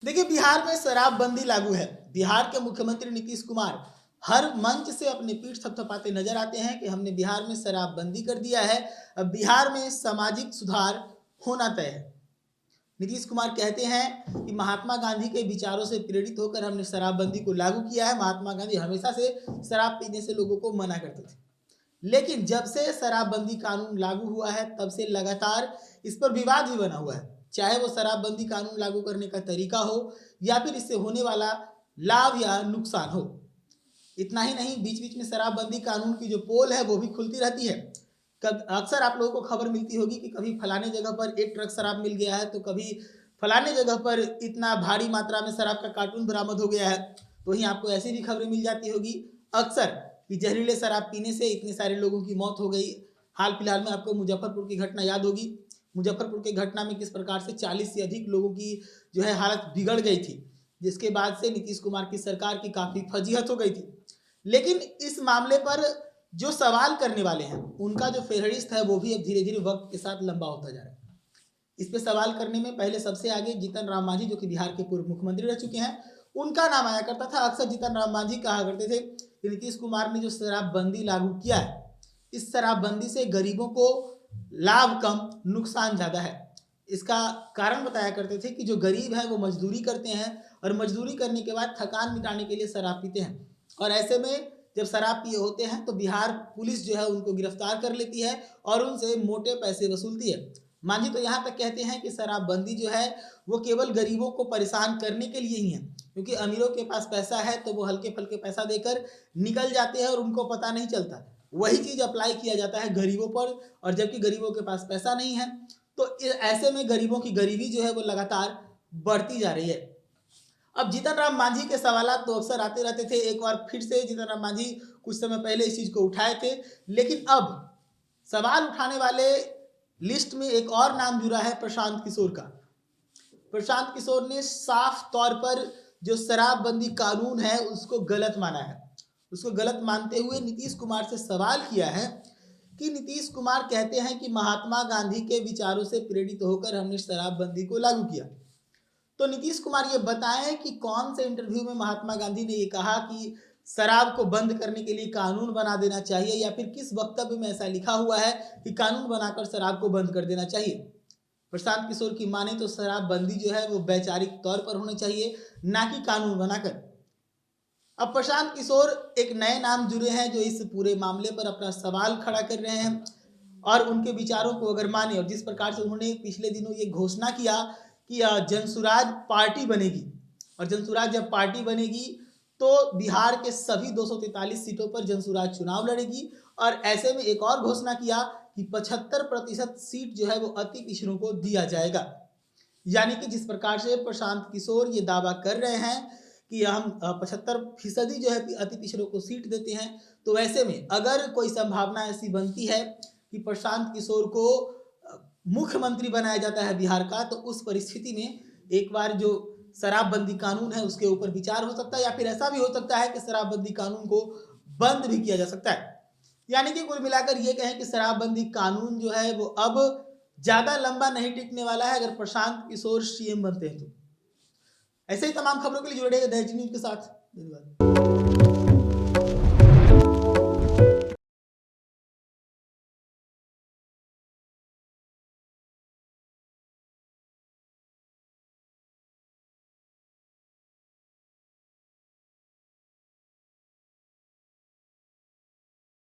देखिए, बिहार में शराबबंदी लागू है। बिहार के मुख्यमंत्री नीतीश कुमार हर मंच से अपनी पीठ थपथपाते नजर आते हैं कि हमने बिहार में शराबबंदी कर दिया है। अब बिहार में सामाजिक सुधार होना तय है। नीतीश कुमार कहते हैं कि महात्मा गांधी के विचारों से प्रेरित होकर हमने शराबबंदी को लागू किया है। महात्मा गांधी हमेशा से शराब पीने से लोगों को मना करते थे, लेकिन जब से शराबबंदी कानून लागू हुआ है तब से लगातार इस पर विवाद भी बना हुआ है। चाहे वो शराबबंदी कानून लागू करने का तरीका हो या फिर इससे होने वाला लाभ या नुकसान हो। इतना ही नहीं, बीच बीच में शराबबंदी कानून की जो पोल है वो भी खुलती रहती है। अक्सर आप लोगों को खबर मिलती होगी कि कभी फलाने जगह पर एक ट्रक शराब मिल गया है, तो कभी फलाने जगह पर इतना भारी मात्रा में शराब का कार्टून बरामद हो गया है। तो वहीं आपको ऐसी भी खबरें मिल जाती होगी अक्सर कि जहरीले शराब पीने से इतने सारे लोगों की मौत हो गई। हाल फिलहाल में आपको मुजफ्फरपुर की घटना याद होगी। मुजफ्फरपुर की घटना में किस प्रकार से 40 से अधिक लोगों की जो है हालत बिगड़ गई थी, जिसके बाद से नीतीश कुमार की सरकार की काफ़ी फजीहत हो गई थी। लेकिन इस मामले पर जो सवाल करने वाले हैं उनका जो फेहरिस्त है वो भी अब धीरे धीरे वक्त के साथ लंबा होता जा रहा है। इस पे सवाल करने में पहले सबसे आगे जीतन राम मांझी, जो कि बिहार के पूर्व मुख्यमंत्री रह चुके हैं, उनका नाम आया करता था। अक्सर जीतन राम मांझी कहा करते थे कि नीतीश कुमार ने जो शराबबंदी लागू किया है, इस शराबबंदी से गरीबों को लाभ कम नुकसान ज़्यादा है। इसका कारण बताया करते थे कि जो गरीब है वो मजदूरी करते हैं और मजदूरी करने के बाद थकान मिटाने के लिए शराब पीते हैं, और ऐसे में जब शराब पिए होते हैं तो बिहार पुलिस जो है उनको गिरफ्तार कर लेती है और उनसे मोटे पैसे वसूलती है। मांझी तो यहाँ तक कहते हैं कि शराबबंदी जो है वो केवल गरीबों को परेशान करने के लिए ही है, क्योंकि अमीरों के पास पैसा है तो वो हल्के फुल्के पैसा देकर निकल जाते हैं और उनको पता नहीं चलता। वही चीज़ अप्लाई किया जाता है गरीबों पर, और जबकि गरीबों के पास पैसा नहीं है तो ऐसे में गरीबों की गरीबी जो है वो लगातार बढ़ती जा रही है। अब जीतन राम मांझी के सवालात तो अक्सर आते रहते थे। एक बार फिर से जीतन राम मांझी कुछ समय पहले इस चीज़ को उठाए थे, लेकिन अब सवाल उठाने वाले लिस्ट में एक और नाम जुड़ा है, प्रशांत किशोर का। प्रशांत किशोर ने साफ तौर पर जो शराबबंदी कानून है उसको गलत माना है। उसको गलत मानते हुए नीतीश कुमार से सवाल किया है कि नीतीश कुमार कहते हैं कि महात्मा गांधी के विचारों से प्रेरित होकर हमने शराबबंदी को लागू किया। तो नीतीश कुमार ये बताएं कि कौन से इंटरव्यू में महात्मा गांधी ने ये कहा कि शराब को बंद करने के लिए कानून बना देना चाहिए, या फिर किस वक्तव्य में ऐसा लिखा हुआ है कि कानून बनाकर शराब को बंद कर देना चाहिए। प्रशांत किशोर की माने तो शराबबंदी जो है वो वैचारिक तौर पर होनी चाहिए, ना कि कानून बनाकर। अब प्रशांत किशोर एक नए नाम जुड़े हैं जो इस पूरे मामले पर अपना सवाल खड़ा कर रहे हैं, और उनके विचारों को अगर माने, और जिस प्रकार से उन्होंने पिछले दिनों ये घोषणा किया कि जनसुराज पार्टी बनेगी, और जनसुराज जब पार्टी बनेगी तो बिहार के सभी 243 सीटों पर जनसुराज चुनाव लड़ेगी, और ऐसे में एक और घोषणा किया कि 75% सीट जो है वो अति पिछड़ों को दिया जाएगा। यानी कि जिस प्रकार से प्रशांत किशोर ये दावा कर रहे हैं कि हम 75% जो है अति पिछड़ों को सीट देते हैं, तो ऐसे में अगर कोई संभावना ऐसी बनती है कि प्रशांत किशोर को मुख्यमंत्री बनाया जाता है बिहार का, तो उस परिस्थिति में एक बार जो शराबबंदी कानून है उसके ऊपर विचार हो सकता है, या फिर ऐसा भी हो सकता है कि शराबबंदी कानून को बंद भी किया जा सकता है। यानी कि कुल मिलाकर ये कहें कि शराबबंदी कानून जो है वो अब ज़्यादा लंबा नहीं टिकने वाला है अगर प्रशांत किशोर सीएम बनते हैं तो। ऐसे ही तमाम खबरों के लिए जुड़े रहिए दैनिक न्यूज के साथ। धन्यवाद।